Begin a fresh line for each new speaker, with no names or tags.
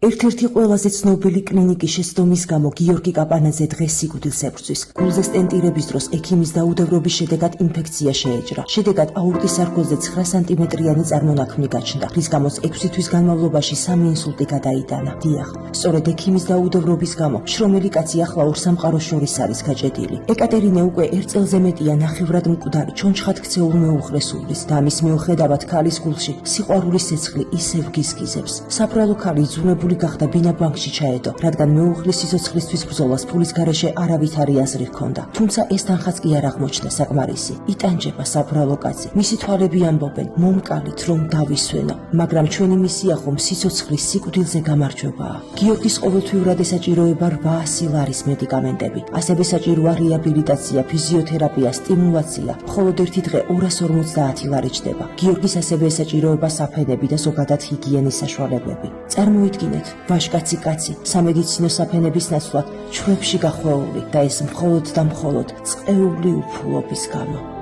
ერთ-ერთი ყველაზე ცნობილი კლინიკის შეცდომის გამო გიორგი კაპანაძე დღეს სიკვდილს ებრძვის. გულზე სტენტირების დროს ექიმის დაუდევრობის შედეგად ინფექცია შეეჭრა. შედეგად აორტის სარკმელზე 9 სანტიმეტრიანი წარმონაქმნი გაჩნდა, რის გამოც 6 თვის განმავლობაში 3 ინსულტი გადაიტანა. დიახ, სწორედ ექიმის დაუდევრობის გამო შრომელი კაცი ახლა ორ სამყაროს შორის არის გაჭედილი. ეკატერინე უკვე 1 წელზე მეტია ნახევრად მკვდარი ჩონჩხად ქცეულ მეუღლეს უვლის და ამის მიუხედავად ქალის გულში სიყვარულის ცეცხლი ისევ გიზგიზებს. საბრალო ქალი იძულებული გახდა ბინა ბანკში ჩაედო, რადგან მეუღლის სიცოცხლისთვის ბრძოლას ფულის გარეშე არავითარი აზრი ჰქონდა. თუმცა ეს თანხაც კი არ აღმოჩნდა საკმარისი. იტანჯება საბრალო კაცი. მისი თვალები ამბობენ, მომკალით რომ დავისვენო, მაგრამ ჩვენი მისია ხომ სიცოცხლის სიკვდილზე გამარჯვებაა. გიორგის ყოველთვიურად ესაჭიროება 800 ლარის მედიკამენტები. ასევე საჭიროა რეაბილიტაცია, ფიზიოთერაპია, სტიმულაცია. მხოლოდ ერთი დღე 250 ლარი ჩდება. გიორგის ასევე ესაჭიროება საფენები და ზოგადად ჰიგიენის საშუალებები. წარმოიდგინეთ, ვაჟკაცი კაცი სამედიცინო საფენების ნაცვლად ჩვებში გახვეული და ეს მხოლოდ და მხოლოდ წყეული უფულობის გამო.